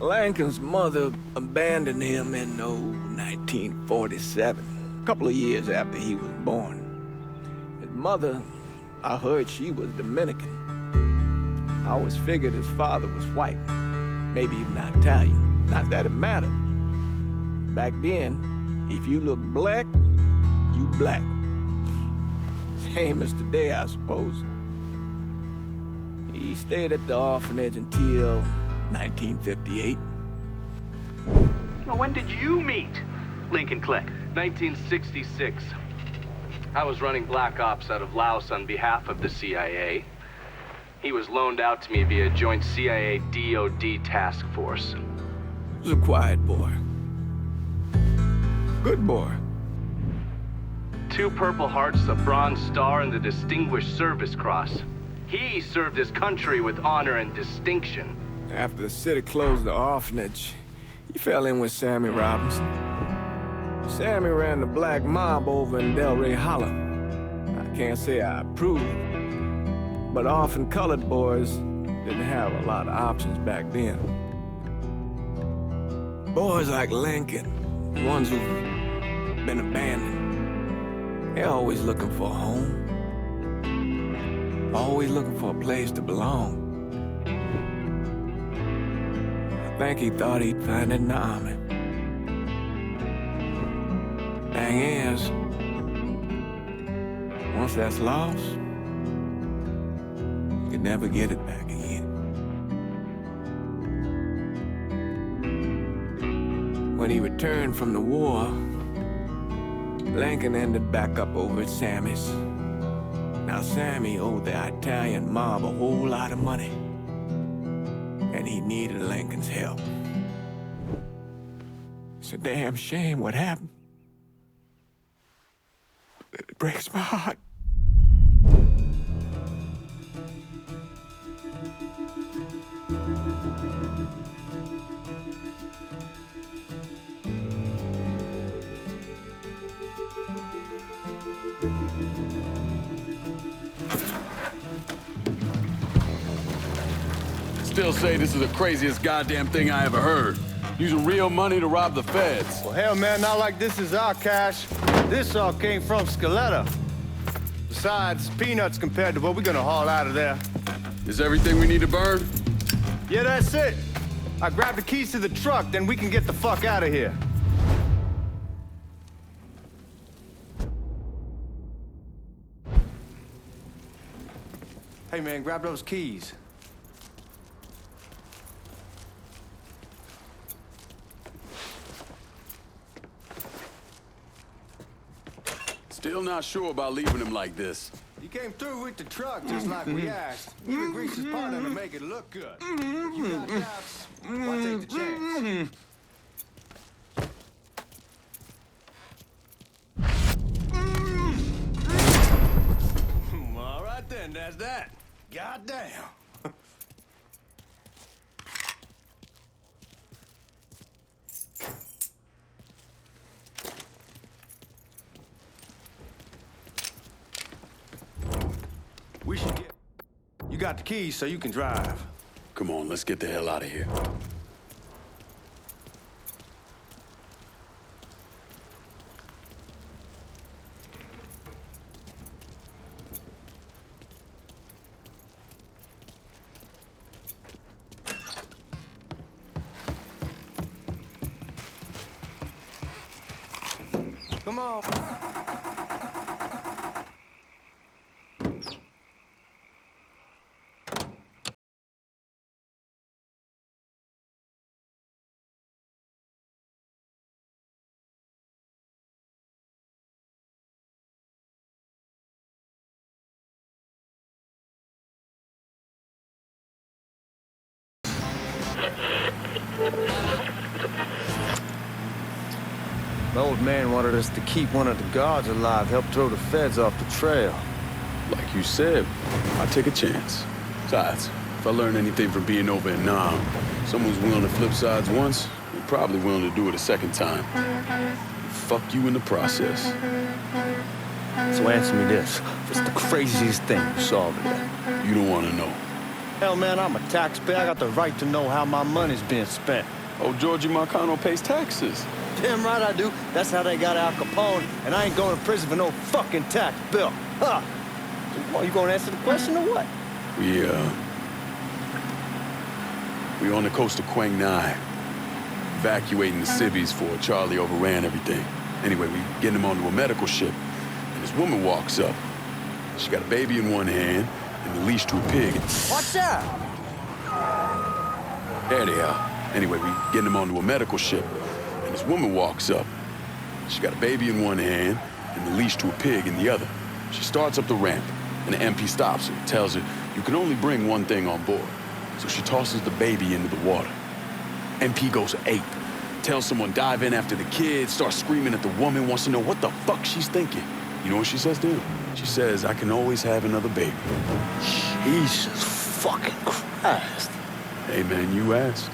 Lincoln's mother abandoned him in 1947, a couple of years after he was born. His mother, I heard she was Dominican. I always figured his father was white, maybe even Italian. Not that it mattered. Back then, if you looked black, you black. Same as today, I suppose. He stayed at the orphanage until 1958. Well, when did you meet Lincoln Click? 1966. I was running Black Ops out of Laos on behalf of the CIA. He was loaned out to me via joint CIA-DOD task force. He was a quiet boy. Good boy. 2 Purple Hearts, a Bronze Star, and the Distinguished Service Cross. He served his country with honor and distinction. After the city closed the orphanage, he fell in with Sammy Robinson. Sammy ran the black mob over in Delray Hollow. I can't say I approve, but orphan colored boys didn't have a lot of options back then. Boys like Lincoln, the ones who've been abandoned, they're always looking for a home. Always looking for a place to belong. I think he thought he'd find it in the army. Thing is, once that's lost, you can never get it back again. When he returned from the war, Lincoln ended back up over at Sammy's. Now, Sammy owed the Italian mob a whole lot of money, and he needed Lincoln's help. It's a damn shame what happened. It breaks my heart. Still say this is the craziest goddamn thing I ever heard. Using real money to rob the feds. Well, hell, man, not like this is our cash. This all came from Scaletta. Besides, peanuts compared to what we're gonna haul out of there. Is everything we need to burn? Yeah, that's it. I grabbed the keys to the truck, then we can get the fuck out of here. Hey, man, grab those keys. Still not sure about leaving him like this. You came through with the truck just like we asked. Even Grease's partner to make it look good. If you got doubts, why take the chance? All right then, that's that. Goddamn. We should get... You got the keys so you can drive. Come on, let's get the hell out of here. Come on. The old man wanted us to keep one of the guards alive, help throw the feds off the trail. Like you said, I'll take a chance. Besides, if I learn anything from being over in Nam, someone's willing to flip sides once, they're probably willing to do it a second time. Fuck you in the process. So answer me this. What's the craziest thing you saw over there? You don't want to know. Hell, man, I'm a taxpayer. I got the right to know how my money's being spent. Oh, Georgie Marcano pays taxes. Damn right I do. That's how they got Al Capone, and I ain't going to prison for no fucking tax bill. Huh? So, you gonna answer the question or what? We on the coast of Quang Nai, evacuating the civvies for Charlie overran everything. Anyway, we getting him onto a medical ship, and this woman walks up. She got a baby in one hand and the leash to a pig. What's that? There they are. Anyway, we getting him onto a medical ship, and this woman walks up. She got a baby in one hand and the leash to a pig in the other. She starts up the ramp, and the MP stops her, tells her, you can only bring one thing on board. So she tosses the baby into the water. MP goes ape, tells someone dive in after the kid, starts screaming at the woman, wants to know what the fuck she's thinking. You know what she says to him? She says, I can always have another baby. Jesus fucking Christ. Hey man, you asked.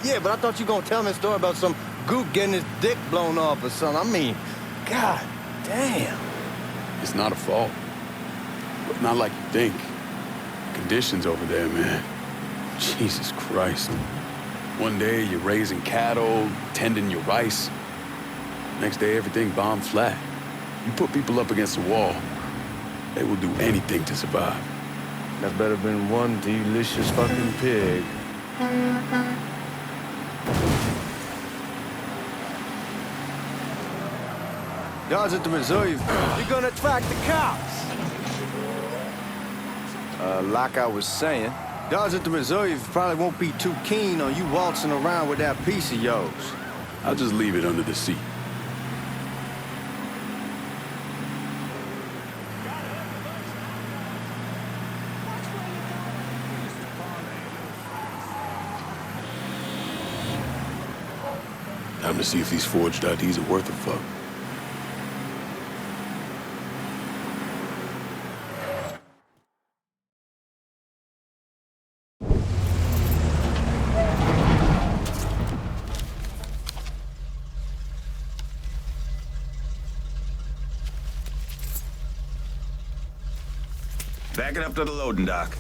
Yeah, but I thought you were gonna tell me a story about some gook getting his dick blown off or something. I mean, god damn. It's not a fault. But not like you think. Conditions over there, man. Jesus Christ. One day you're raising cattle, tending your rice. Next day everything bombed flat. You put people up against the wall, they will do anything to survive. That's better than one delicious fucking pig. Guards at the reserve. You're gonna attract the cops. Like I was saying, guards at the reserve probably won't be too keen on you waltzing around with that piece of yours. I'll just leave it under the seat. Time to see if these forged IDs are worth a fuck. Back it up to the loading dock.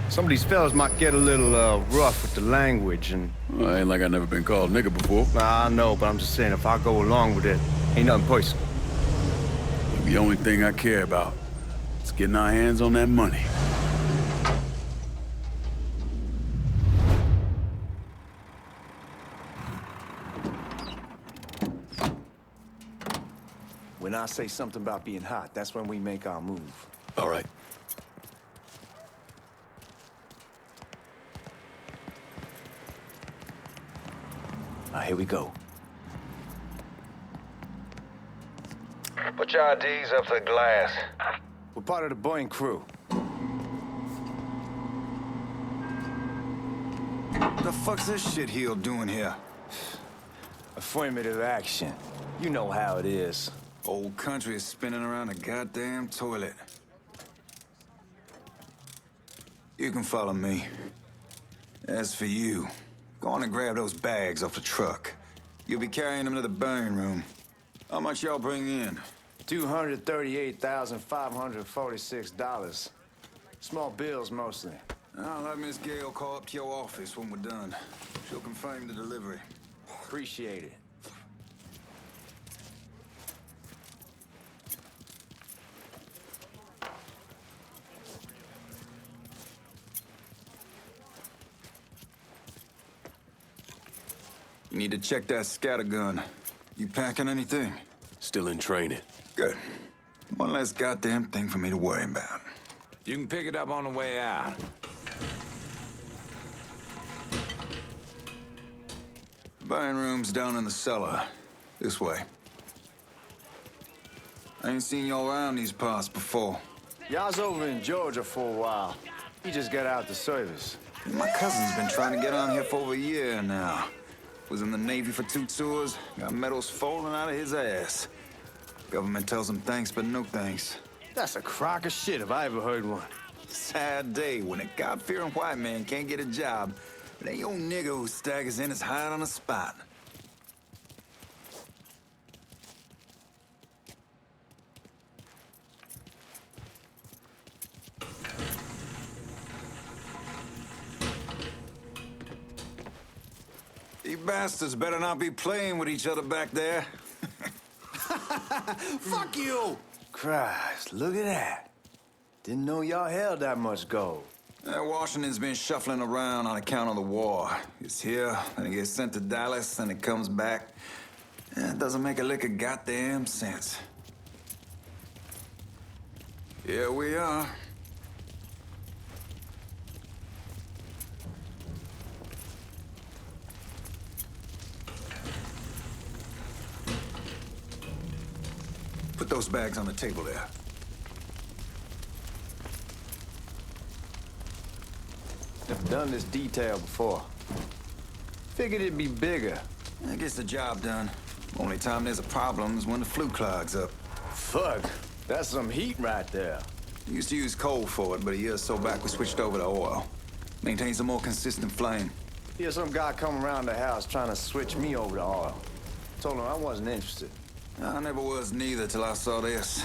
Some of these fellas might get a little rough with the language, and Well, ain't like I never been called nigga before. I know, but I'm just saying if I go along with it, ain't nothing personal. The only thing I care about is getting our hands on that money. When I say something about being hot, that's when we make our move. All right. Now, here we go. Put your IDs up to the glass. We're part of the Boeing crew. What the fuck's this shitheel doing here? Affirmative action. You know how it is. Old country is spinning around a goddamn toilet. You can follow me. As for you, go on and grab those bags off the truck. You'll be carrying them to the burn room. How much y'all bring in? $238,546. Small bills, mostly. I'll let Miss Gale call up to your office when we're done. She'll confirm the delivery. Appreciate it. You need to check that scattergun. You packing anything? Still in training. Good. One less goddamn thing for me to worry about. You can pick it up on the way out. Burn room's down in the cellar. This way. I ain't seen y'all around these parts before. Y'all's over in Georgia for a while. He just got out the service. My cousin's been trying to get on here for over a year now. Was in the Navy for 2 tours, got medals falling out of his ass. Government tells him thanks, but no thanks. That's a crock of shit if I ever heard one. Sad day when a God-fearing white man can't get a job, but ain't old nigga who staggers in is hired on the spot. You bastards better not be playing with each other back there. Fuck you! Christ, look at that. Didn't know y'all held that much gold. Washington's been shuffling around on account of the war. It's here, then it gets sent to Dallas, then it comes back. It doesn't make a lick of goddamn sense. Here we are. Put those bags on the table there. Never done this detail before. Figured it'd be bigger. That gets the job done. Only time there's a problem is when the flue clogs up. Fuck, that's some heat right there. Used to use coal for it, but a year or so back we switched over to oil. Maintains a more consistent flame. Here's some guy come around the house trying to switch me over to oil. Told him I wasn't interested. I never was neither till I saw this.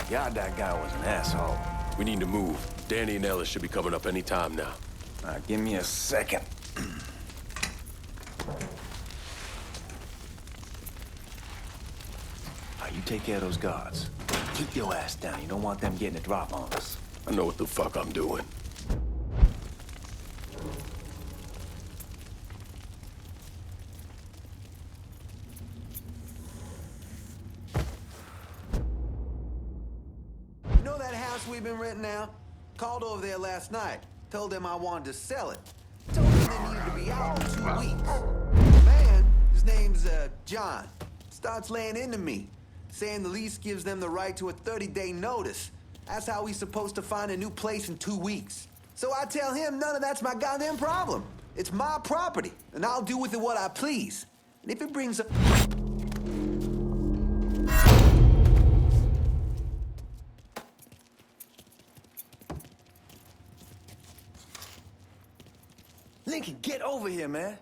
God, that guy was an asshole. We need to move. Danny and Ellis should be coming up any time now. All right, give me a second. You take care of those guards. Keep your ass down. You don't want them getting a drop on us. I know what the fuck I'm doing. You know that house we've been renting out? Called over there last night. Told them I wanted to sell it. Told them they needed to be out in 2 weeks. The man, his name's John, starts laying into me, saying the lease gives them the right to a 30-day notice. That's how he's supposed to find a new place in 2 weeks. So I tell him none of that's my goddamn problem. It's my property, and I'll do with it what I please. And if it brings a... Lincoln, get over here, man.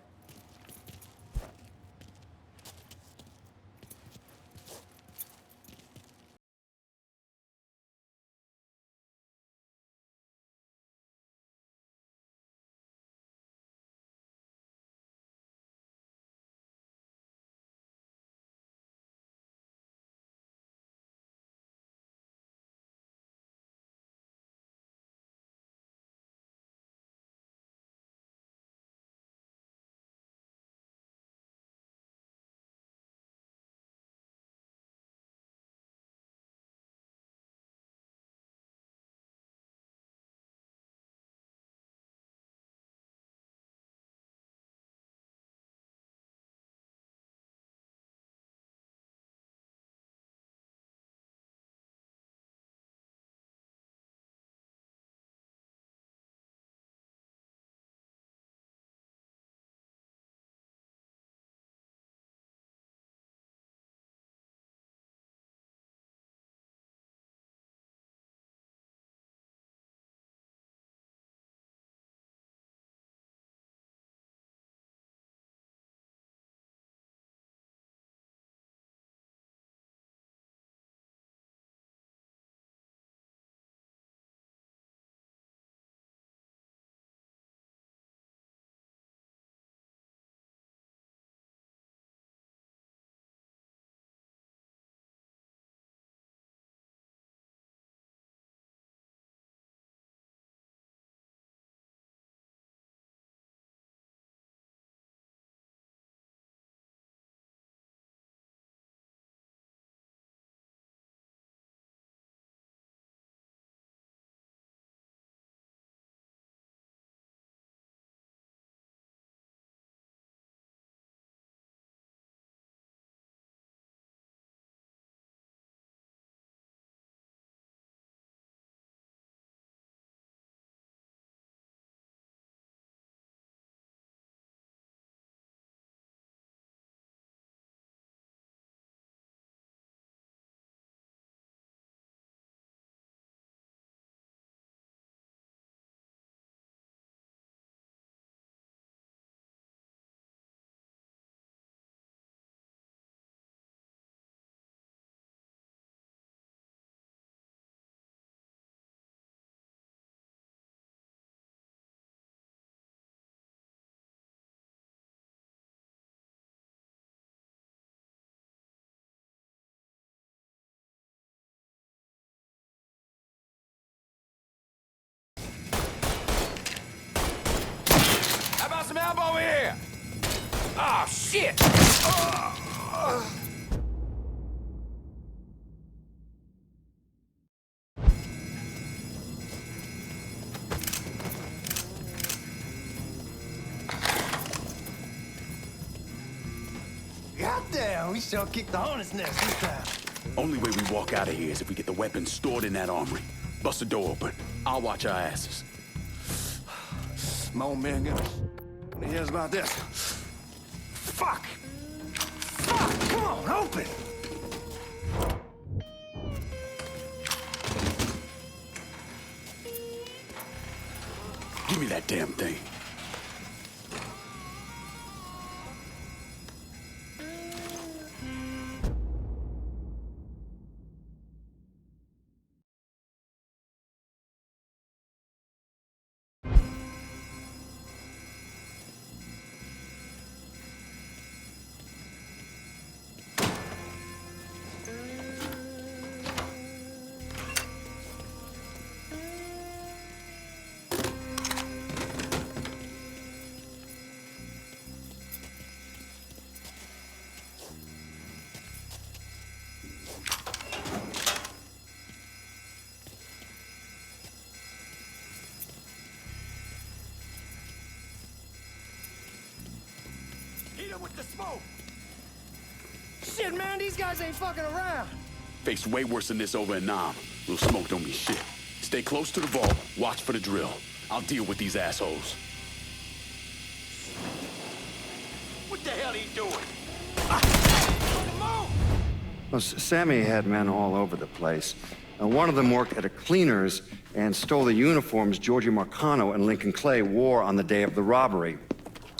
Ah, shit! Goddamn, we sure kicked the hornet's nest this time. Only way we walk out of here is if we get the weapons stored in that armory. Bust the door open. I'll watch our asses. My old man got us. What he hears about this? Fuck! Fuck! Come on, open! Give me that damn thing. With the smoke! Shit, man, these guys ain't fucking around. Faced way worse than this over in Nam. Little smoke don't mean shit. Stay close to the vault, watch for the drill. I'll deal with these assholes. What the hell are you doing? Well, Sammy had men all over the place. One of them worked at a cleaner's and stole the uniforms Georgie Marcano and Lincoln Clay wore on the day of the robbery.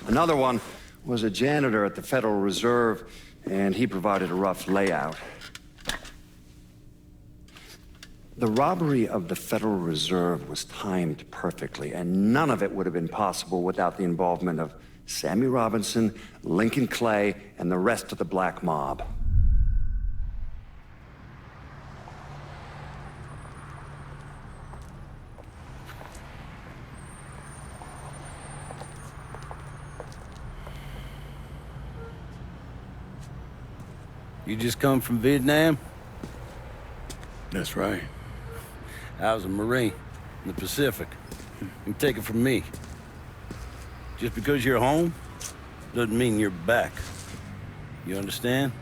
Another one was a janitor at the Federal Reserve, and he provided a rough layout. The robbery of the Federal Reserve was timed perfectly, and none of it would have been possible without the involvement of Sammy Robinson, Lincoln Clay, and the rest of the Black Mob. You just come from Vietnam? That's right. I was a Marine in the Pacific. You take it from me. Just because you're home doesn't mean you're back. You understand?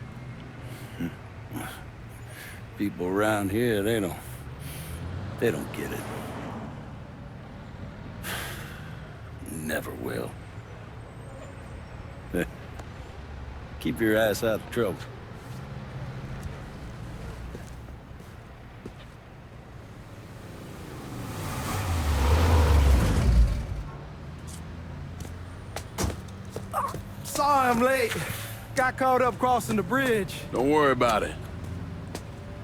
People around here, they don't get it. Never will. Keep your ass out of trouble. Sorry I'm late. Got caught up crossing the bridge. Don't worry about it.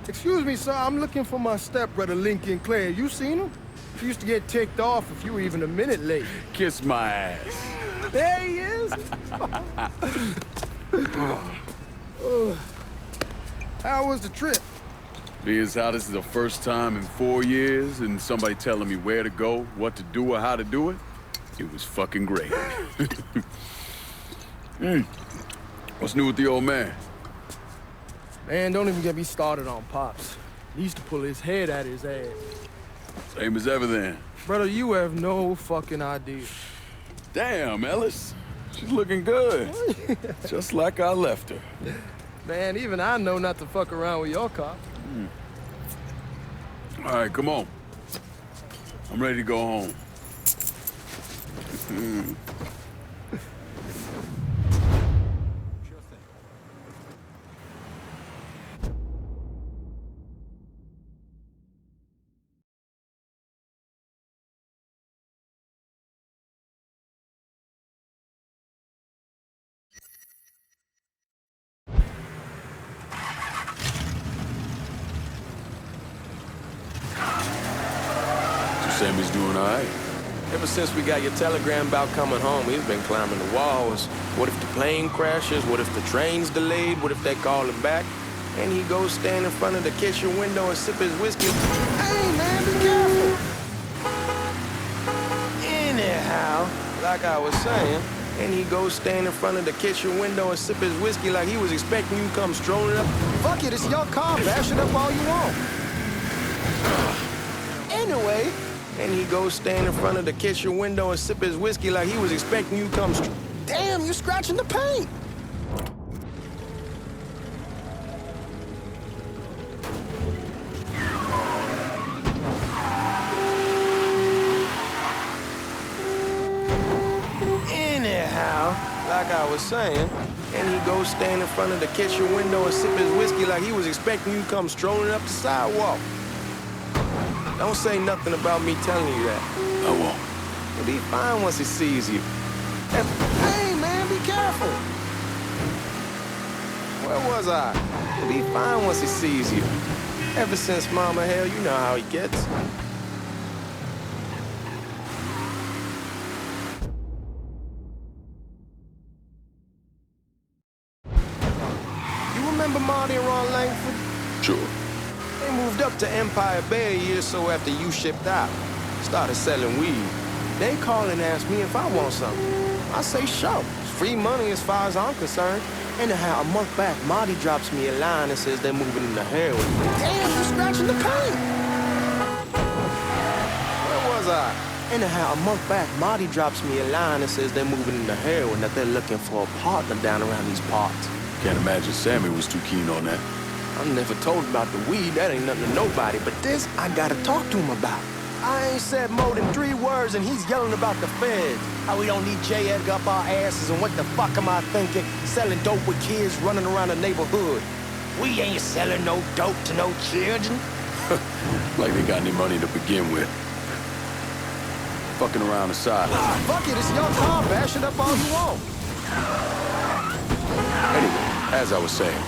Excuse me, sir. I'm looking for my stepbrother, Lincoln Clay. You seen him? He used to get ticked off if you were even a minute late. Kiss my ass. There he is. How was the trip? Being as how this is the first time in 4 years and somebody telling me where to go, what to do, or how to do it, it was fucking great. What's new with the old man? Man, don't even get me started on Pops. He used to pull his head out his ass. Same as ever then. Brother, you have no fucking idea. Damn, Ellis. She's looking good. Just like I left her. Man, even I know not to fuck around with your cop. All right, come on. I'm ready to go home. Sammy's doing all right. Ever since we got your telegram about coming home, he's been climbing the walls. What if the plane crashes? What if the train's delayed? What if they call him back? And he goes stand in front of the kitchen window and sip his whiskey. Hey, man, be careful. Anyhow, like I was saying, And he goes stand in front of the kitchen window and sip his whiskey like he was expecting you to come strolling up. Fuck it, it's your car. Bash it up all you want. Anyway, and he goes stand in front of the kitchen window and sip his whiskey like he was expecting you to come Damn, you scratching the paint. Anyhow, like I was saying, and he goes stand in front of the kitchen window and sip his whiskey like he was expecting you to come strolling up the sidewalk. Don't say nothing about me telling you that. I won't. He'll be fine once he sees you. And, hey, man, be careful. Where was I? He'll be fine once he sees you. Ever since Mama, hell, you know how he gets. You remember Marty and Ron Langford? Sure. They moved up to Empire Bay a year or so after you shipped out. Started selling weed. They call and ask me if I want something. I say, sure. It's free money as far as I'm concerned. Anyhow, a month back, Marty drops me a line and says they're moving into heroin. Damn, you scratching the paint. Where was I? Anyhow, a month back, Marty drops me a line and says they're moving into heroin, that they're looking for a partner down around these parts. Can't imagine Sammy was too keen on that. I'm never told about the weed, that ain't nothing to nobody, but this I gotta talk to him about. I ain't said more than 3 words and he's yelling about the feds. How we don't need J. Edgar up our asses and what the fuck am I thinking? Selling dope with kids running around the neighborhood. We ain't selling no dope to no children. Like they got any money to begin with. Fucking around the side. Fuck it, it's your car. Bash it up all you want. Anyway, as I was saying,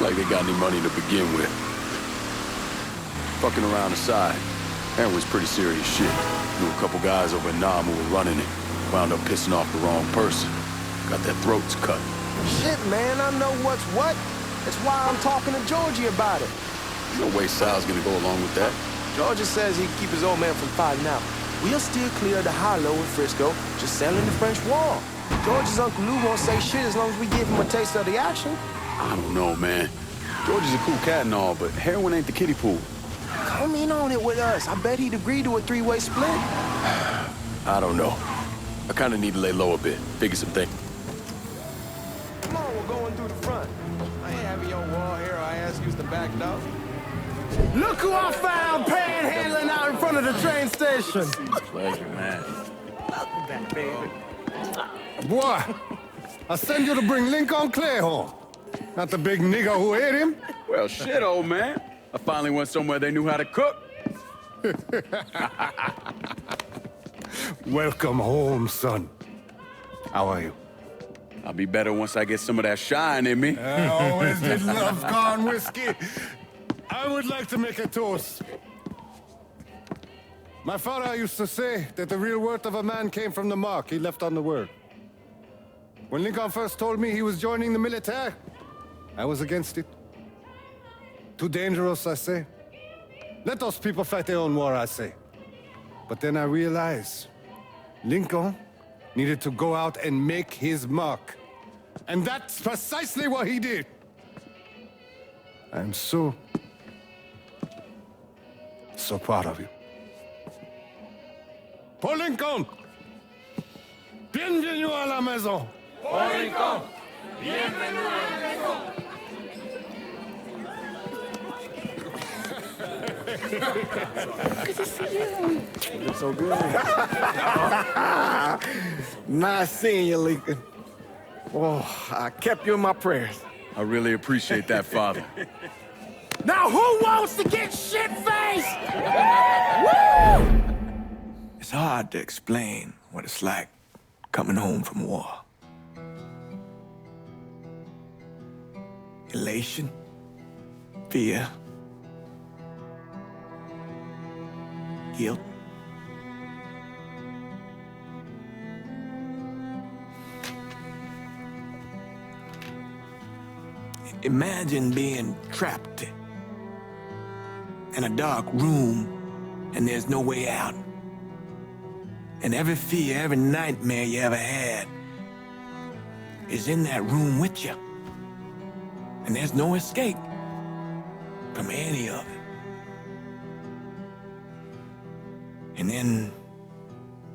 like they got any money to begin with. Fucking around the side. That was pretty serious shit. Knew a couple guys over in Nam who were running it. Wound up pissing off the wrong person. Got their throats cut. Shit, man, I know what's what. That's why I'm talking to Georgie about it. No way Sal's gonna go along with that. Georgia says he can keep his old man from fighting out. We'll still clear the hollow in Frisco, just selling the French Wall. George's Uncle Lou won't say shit as long as we give him a taste of the action. I don't know, man. George is a cool cat and all, but heroin ain't the kiddie pool. Come in on it with us. I bet he'd agree to a 3-way split. I don't know. I kind of need to lay low a bit. Figure some things. Come on, we're going through the front. I ain't having your wall here. I ask you to back up. Look who I found panhandling out in front of the train station. Pleasure, man. Welcome back, baby. Boy, I send you to bring Lincoln Clay home. Not the big nigger who ate him. Well, shit, old man. I finally went somewhere they knew how to cook. Welcome home, son. How are you? I'll be better once I get some of that shine in me. I always did love corn whiskey. I would like to make a toast. My father used to say that the real worth of a man came from the mark he left on the world. When Lincoln first told me he was joining the military, I was against it. Too dangerous, I say. Let those people fight their own war, I say. But then I realized Lincoln needed to go out and make his mark. And that's precisely what he did. I'm so proud of you. Paul Lincoln! Bienvenue à la maison! Paul Lincoln! Bienvenue à la maison! Good to see you. You're so good. Nice seeing you, Lincoln. Oh, I kept you in my prayers. I really appreciate that, Father. Now who wants to get shit-faced? It's hard to explain what it's like coming home from war. Elation, fear, guilt. Imagine being trapped in a dark room and there's no way out. And every fear, every nightmare you ever had is in that room with you. And there's no escape from any of it. And then,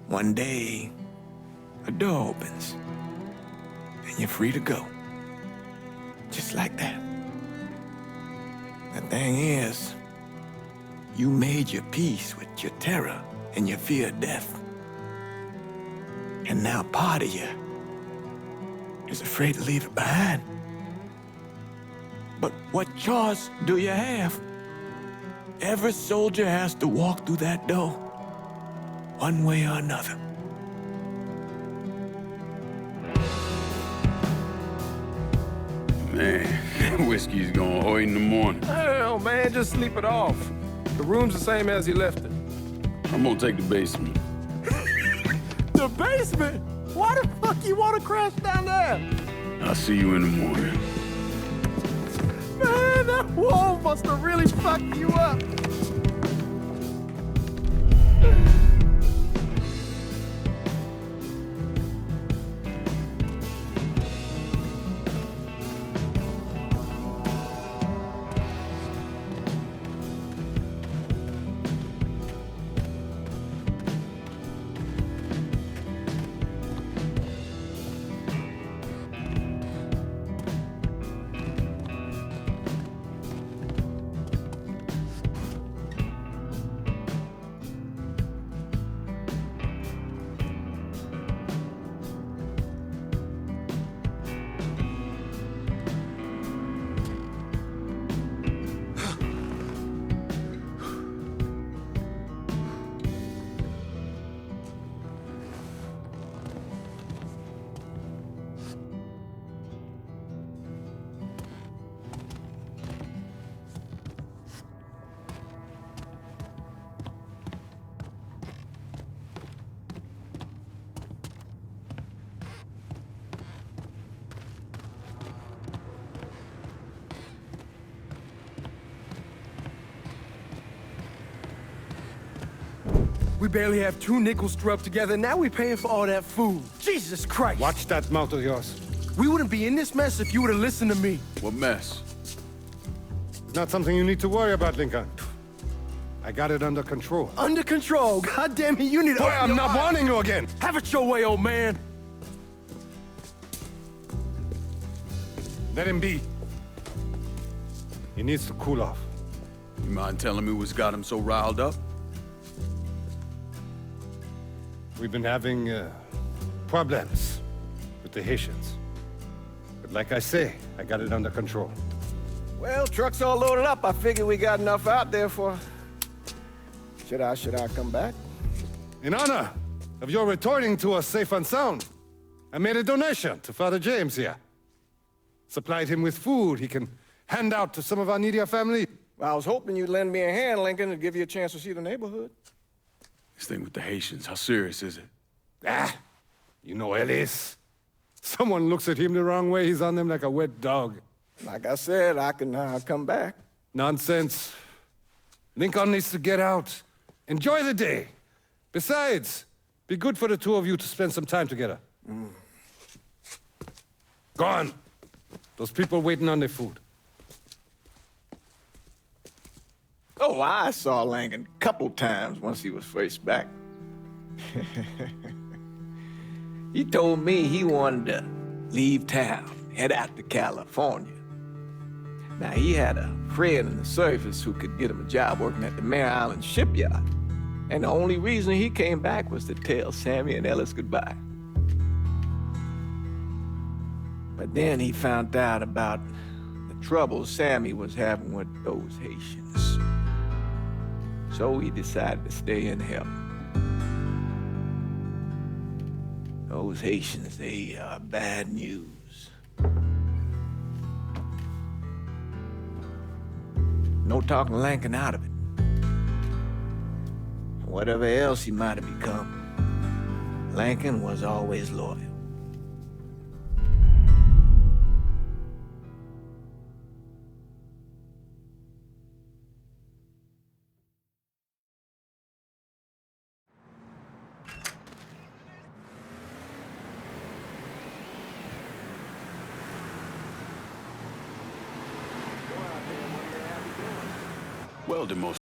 one day, a door opens, and you're free to go. Just like that. The thing is, you made your peace with your terror and your fear of death. And now part of you is afraid to leave it behind. But what choice do you have? Every soldier has to walk through that door, one way or another. Man, whiskey's going hard in the morning. Hell, man, just sleep it off. The room's the same as you left it. I'm gonna take the basement. The basement? Why the fuck you want to crash down there? I'll see you in the morning. Man, that wall must have really fucked you up. We barely have 2 nickels to rub together, now we're paying for all that food. Jesus Christ! Watch that mouth of yours. We wouldn't be in this mess if you would have listened to me. What mess? Not something you need to worry about, Lincoln. I got it under control. Under control? God damn it, you need to... Boy, I'm not warning you again! Have it your way, old man! Let him be. He needs to cool off. You mind telling me what's got him so riled up? We've been having problems with the Haitians. But like I say, I got it under control. Well, truck's all loaded up. I figure we got enough out there for... Should I come back? In honor of your returning to us safe and sound, I made a donation to Father James here. Supplied him with food he can hand out to some of our needier family. Well, I was hoping you'd lend me a hand, Lincoln, and give you a chance to see the neighborhood. This thing with the Haitians, how serious is it? Ah, you know Ellis. Someone looks at him the wrong way, he's on them like a wet dog. Like I said, I can come back. Nonsense. Lincoln needs to get out. Enjoy the day. Besides, be good for the two of you to spend some time together. Go on. Those people waiting on their food. Oh, I saw Lincoln a couple times once he was first back. He told me he wanted to leave town, head out to California. Now, he had a friend in the service who could get him a job working at the Mare Island shipyard. And the only reason he came back was to tell Sammy and Ellis goodbye. But then he found out about the trouble Sammy was having with those Haitians. So he decided to stay and help. Those Haitians, they are bad news. No talking Lincoln out of it. Whatever else he might have become, Lincoln was always loyal. Welding most.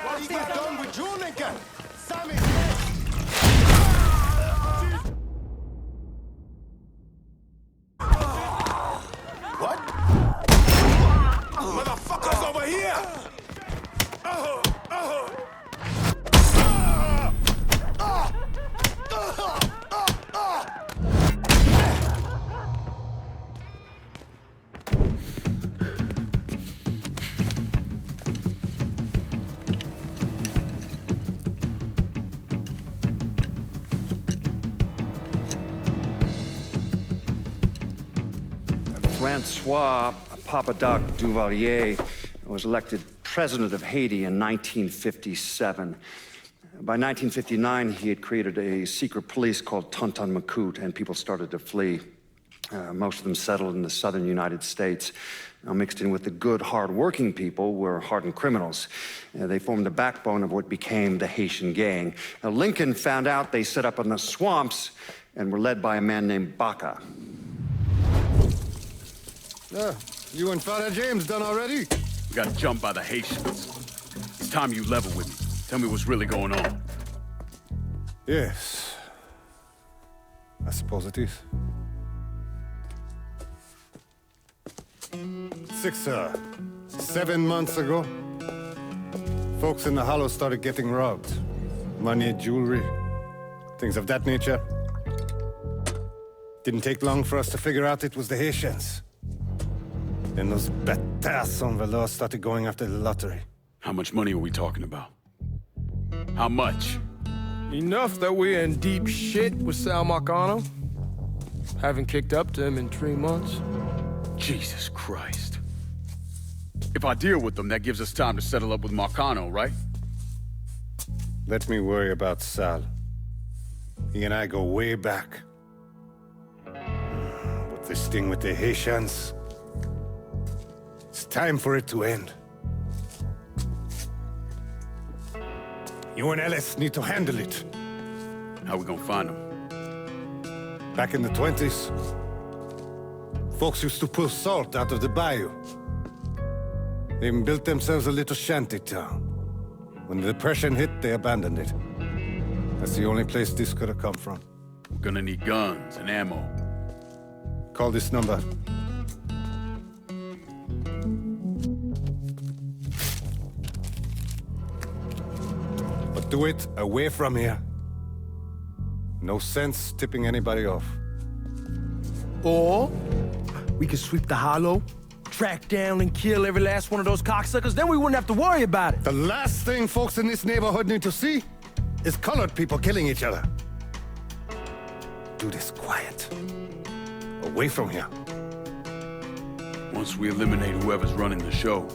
What you done with you, Lincoln? Sammy! What? Motherfuckers over here! Francois Papadoc Duvalier was elected president of Haiti in 1957. By 1959, he had created a secret police called Tonton Macoute, and people started to flee. Most of them settled in the southern United States. Now, mixed in with the good, hard-working people were hardened criminals. They formed the backbone of what became the Haitian gang. Now, Lincoln found out they set up in the swamps and were led by a man named Baca. You and Father James done already? We got jumped by the Haitians. It's time you level with me. Tell me what's really going on. Yes. I suppose it is. 7 months ago, folks in the Hollow started getting robbed. Money, jewelry, things of that nature. Didn't take long for us to figure out it was the Haitians. Then those bâtards on the law started going after the lottery. How much money are we talking about? How much? Enough that we're in deep shit with Sal Marcano. Haven't kicked up to him in 3 months. Jesus Christ. If I deal with them, that gives us time to settle up with Marcano, right? Let me worry about Sal. He and I go way back. But this thing with the Haitians, it's time for it to end. You and Ellis need to handle it. How we gonna find them? Back in the 20s, folks used to pull salt out of the bayou. They even built themselves a little shanty town. When the Depression hit, they abandoned it. That's the only place this could have come from. We're gonna need guns and ammo. Call this number. But do it away from here. No sense tipping anybody off. Or we can sweep the Hollow, track down and kill every last one of those cocksuckers, then we wouldn't have to worry about it. The last thing folks in this neighborhood need to see is colored people killing each other. Do this quiet. Away from here. Once we eliminate whoever's running the show,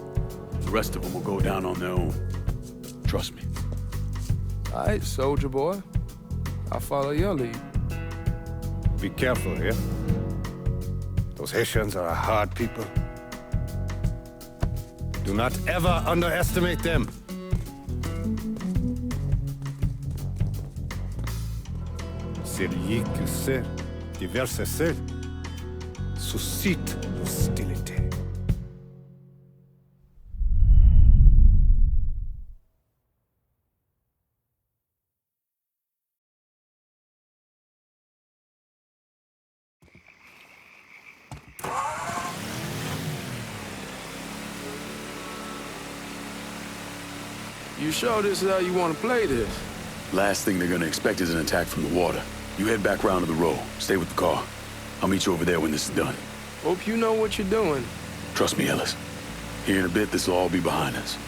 the rest of them will go down on their own. Trust me. All right, soldier boy. I'll follow your lead. Be careful here. Those Haitians are a hard people. Do not ever underestimate them. Celui qui sait diverser seul suscite l'hostilité. You sure this is how you want to play this? Last thing they're gonna expect is an attack from the water. You head back round to the row. Stay with the car. I'll meet you over there when this is done. Hope you know what you're doing. Trust me, Ellis. Here in a bit, this will all be behind us.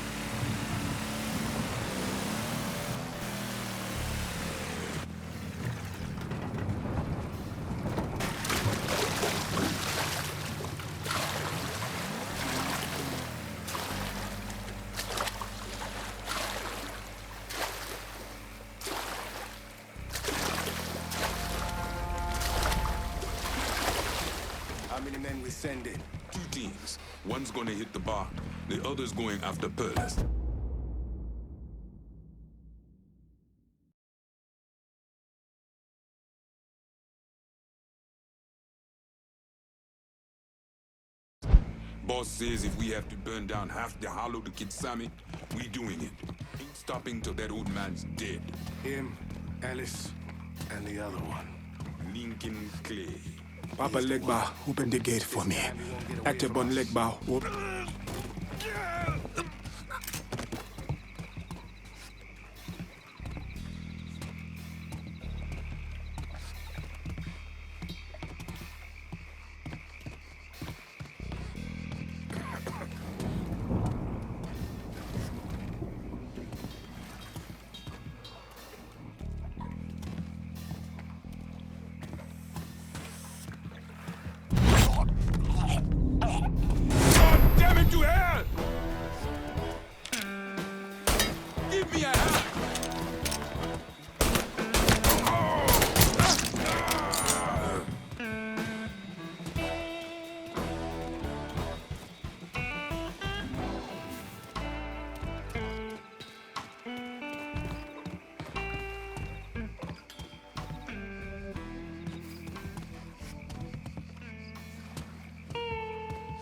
How many men we sending? 2 teams. One's gonna hit the bar. The other's going after Pearls. Boss says if we have to burn down half the hollow to kill Sammy, we doing it. Ain't stopping till that old man's dead. Him, Alice, and the other one. Lincoln Clay. Papa Legba, open the gate for me. Actabon Legba, open.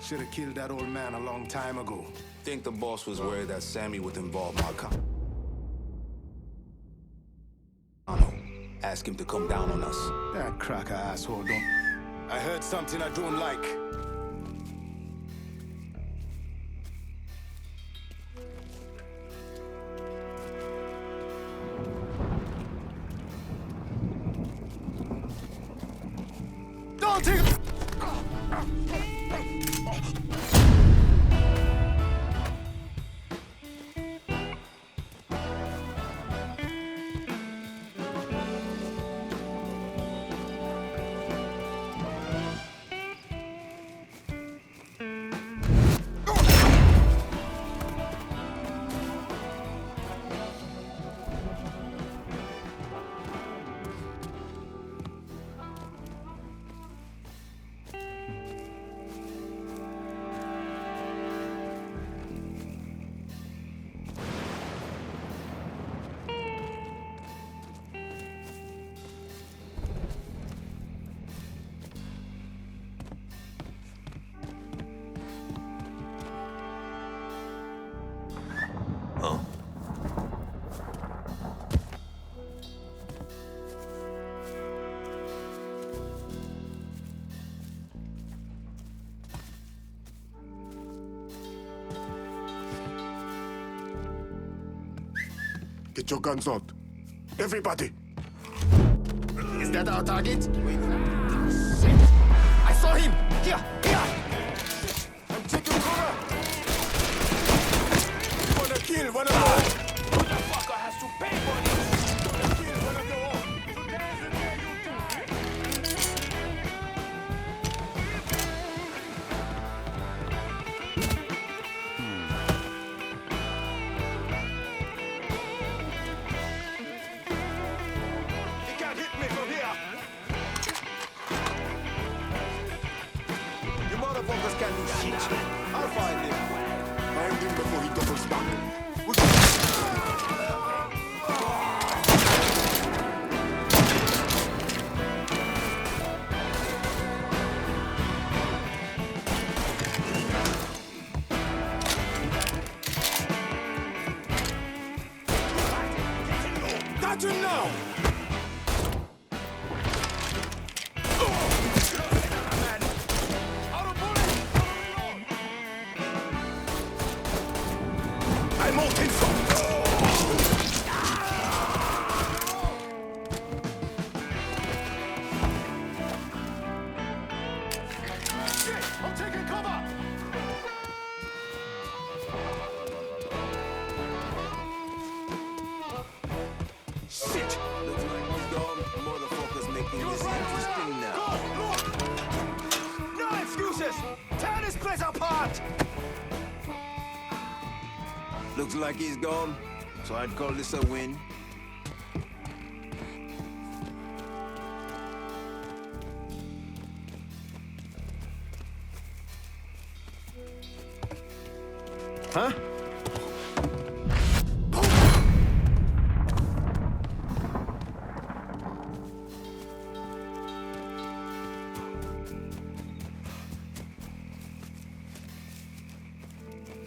Should have killed that old man a long time ago. Think the boss was worried that Sammy would involve Marcano. Ask him to come down on us. That cracker asshole don't. I heard something I don't like. Don't take it! Get your guns out. Everybody! Is that our target? Wait. Shit! I saw him! Here! Here! I'm taking kill one of those. Motherfucker has to pay for this. Gonna kill one of your own. Today's the day you die. He can't hit me from here. You motherfuckers can't do shit. I'll find him. Find him before he doubles back. Got him now! I'm all tinsel! I'm taking cover! Shit! Looks like these dumb motherfuckers making this interesting now. Go! No excuses! Tear this place apart! Looks like he's gone, so I'd call this a win. Huh?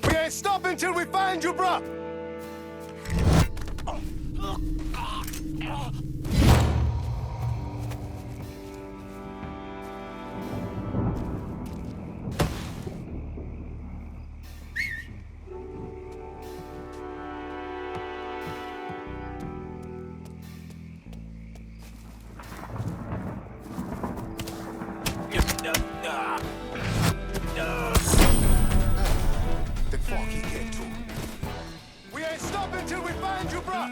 We ain't stopping till we find you, bruh! The fuck he get to? We ain't stopping till we find you, bruh!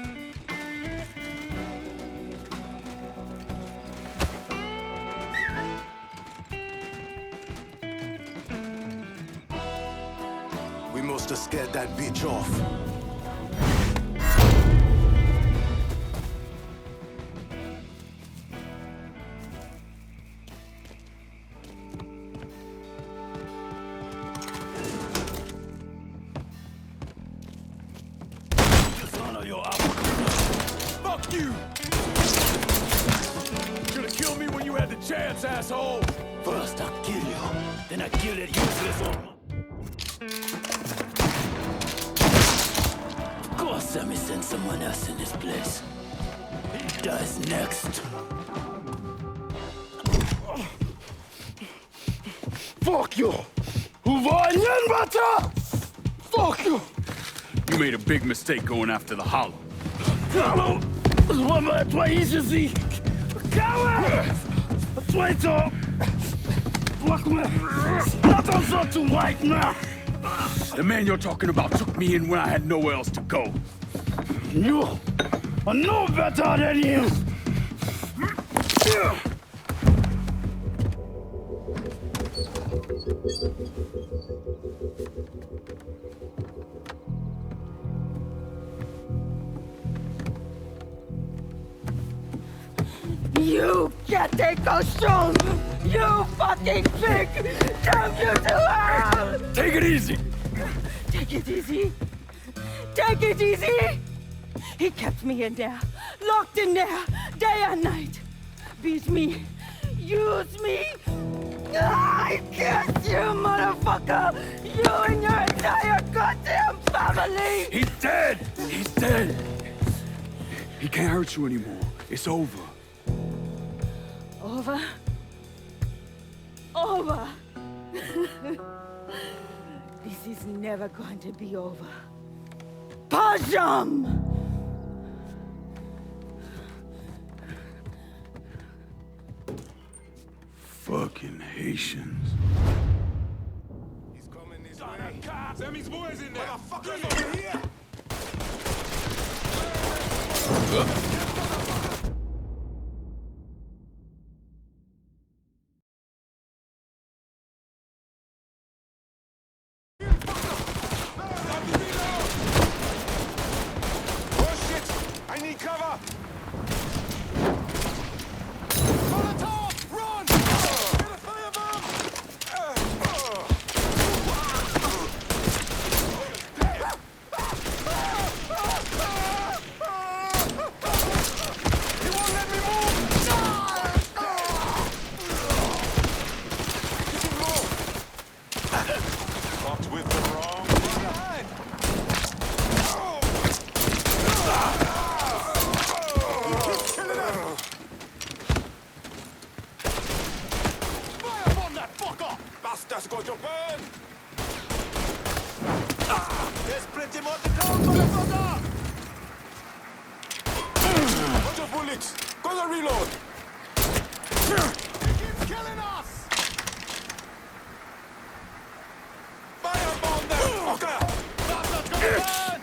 We must have scared that bitch off. Fuck you! Should've killed me when you had the chance, asshole! First I kill you, then I kill that useless one. Of course, Sammy sent someone else in this place. He dies next. Fuck you! Fuck you! You made a big mistake going after the Hollow. Hollow! Toi ici! Coward! Traitor! Attention to right now! The man you're talking about took me in when I had nowhere else to go. You are no better than him! You can't take those stones! You fucking pig! Damn you to hell! Take it easy! Take it easy! Take it easy! He kept me in there, locked in there, day and night. Beat me, use me. I guess you, motherfucker! You and your entire goddamn family! He's dead! He's dead! He can't hurt you anymore. It's over. Over? Over! This is never going to be over. Pajam! Fucking Haitians. He's coming this way. Sammy's boys in there. Motherfuckers over here. I need cover! That's going to burn! There's plenty more to come, motherfucker! Bunch of bullets! Gonna reload! He keeps killing us! Firebomb them, fucker! Bastard's gonna burn!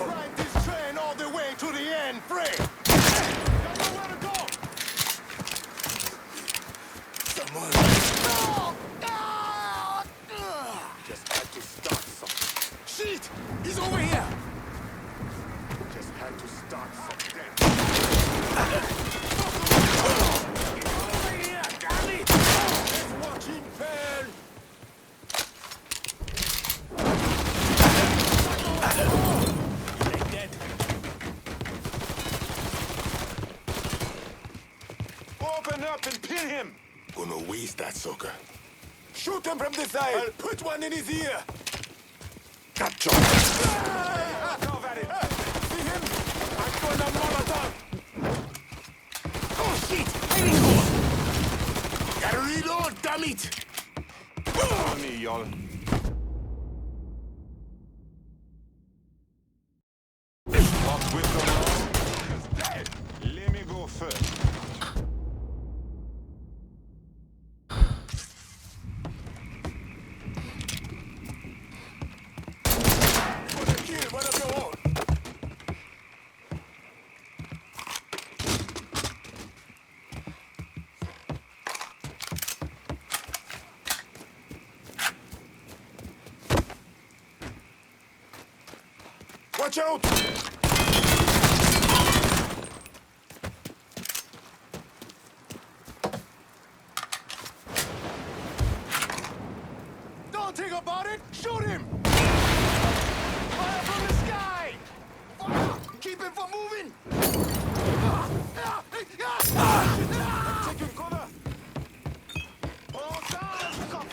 Ride this train all the way to the end, free! Just had to start something. Shit! He's over here! Just had to start something. He's over here, damn it! Let's watch him burn! He ain't dead. Open up and pin him! Gonna waste that sucker. Shoot him from the side! I'll put one in his ear! Capture! Cover at it! See him? I'm gonna Molotov! Oh shit! Heading over! Gotta reload, damn it! Follow me, y'all. Locked with the law is dead. Let me go first. Watch out! Don't think about it! Shoot him! Fire from the sky! Fire! Keep him from moving! Taking cover! Hold down, cover!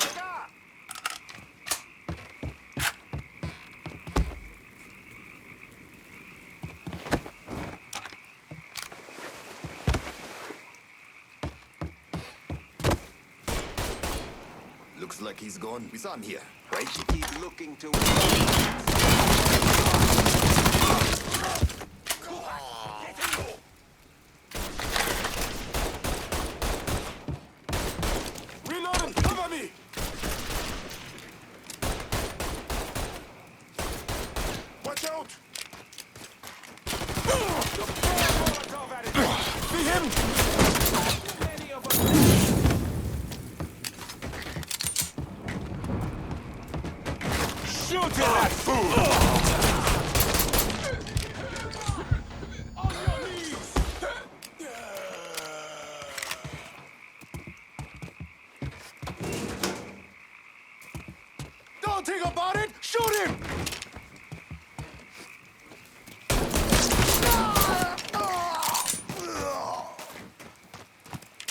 Looks like he's gone. He's on here, right? You keep looking to... Reload him! Cover me! Watch out! See him? Shoot him, that fool! On your knees! Don't think about it! Shoot him!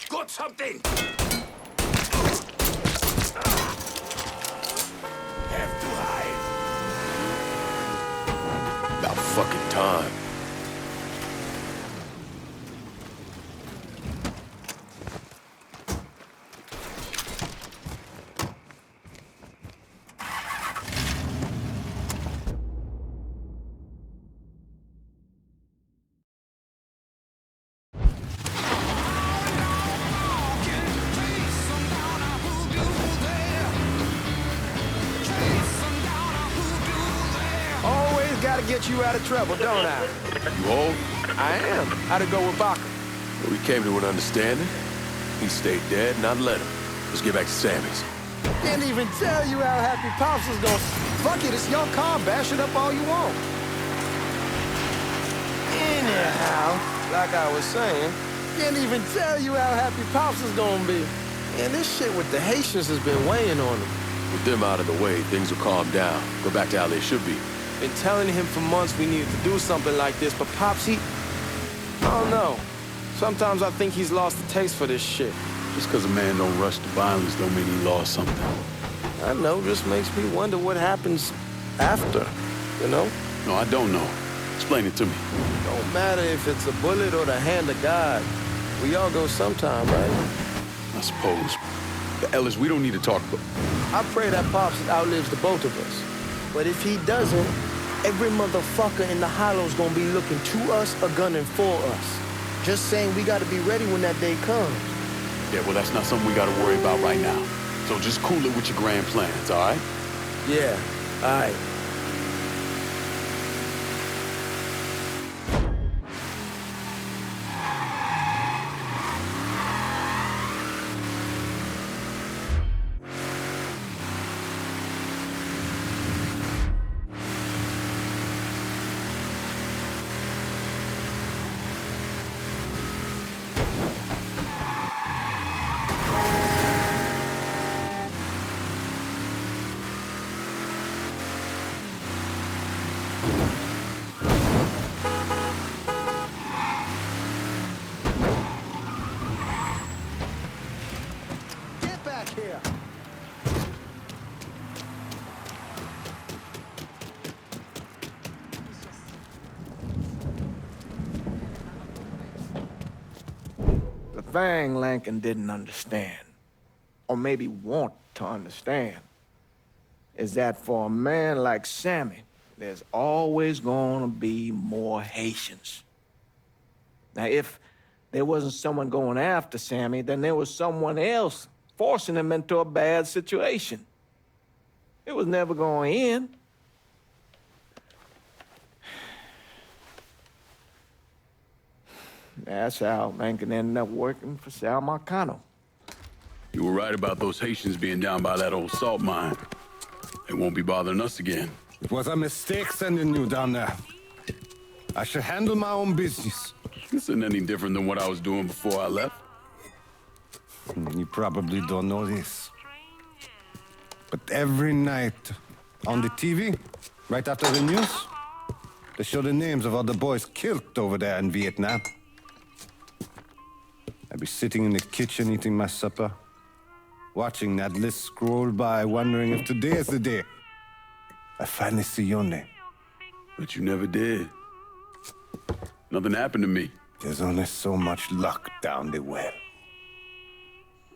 Got something! Fucking time. just gotta get you out of trouble, don't I? You old? I am. How'd it go with Baca? Well, we came to an understanding. He stayed dead, and I'd let him. Let's get back to Sammy's. Can't even tell you how happy Pops is gonna... Fuck it, it's your car. Bash it up all you want. Anyhow, like I was saying, can't even tell you how happy Pops is gonna be. Man, this shit with the Haitians has been weighing on him. With them out of the way, things will calm down. Go back to how they should be. Been telling him for months we needed to do something like this, but Pops, I don't know. Sometimes I think he's lost the taste for this shit. Just because a man don't rush to violence don't mean he lost something. I know, just makes me wonder what happens after, you know? No, I don't know. Explain it to me. Don't matter if it's a bullet or the hand of God. We all go sometime, right? I suppose. But Ellis, we don't need to talk about... I pray that Pops outlives the both of us. But if he doesn't, every motherfucker in the hollow's gonna be looking to us or gunning for us. Just saying we gotta be ready when that day comes. Yeah, well, that's not something we gotta worry about right now. So just cool it with your grand plans, all right? Yeah, all right. The thing Lincoln didn't understand, or maybe want to understand, is that for a man like Sammy, there's always gonna be more Haitians. Now, if there wasn't someone going after Sammy, then there was someone else forcing him into a bad situation. It was never going to end. That's how Lincoln ended up working for Sal Marcano. You were right about those Haitians being down by that old salt mine. They won't be bothering us again. It was a mistake sending you down there. I should handle my own business. This isn't any different than what I was doing before I left. You probably don't know this. But every night on the TV, right after the news, they show the names of all the boys killed over there in Vietnam. I'd be sitting in the kitchen eating my supper, watching that list scroll by, wondering if today is the day I finally see your name. But you never did. Nothing happened to me. There's only so much luck down the well.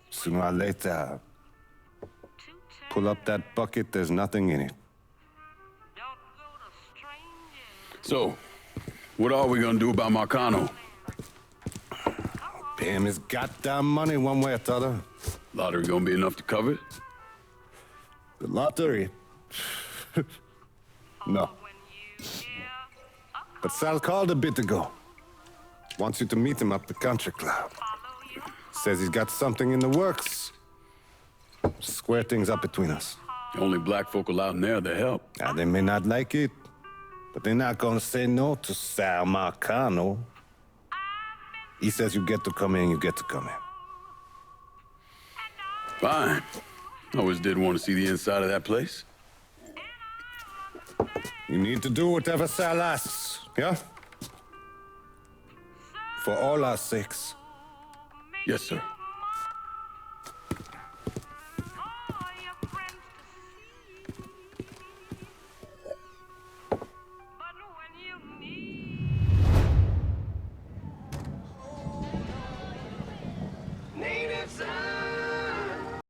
Sooner or later, pull up that bucket, there's nothing in it. So, what are we gonna do about Marcano? Pay him his goddamn money one way or the other. Lottery gonna be enough to cover it? The lottery? No. But Sal called a bit ago. Wants you to meet him up the country club. Says he's got something in the works. Square things up between us. The only black folk allowed in there to help. Now, they may not like it, but they're not gonna say no to Sal Marcano. He says you get to come in, you get to come in. Fine. I always did want to see the inside of that place. You need to do whatever Sal asks, yeah? For all our sakes. Yes, sir.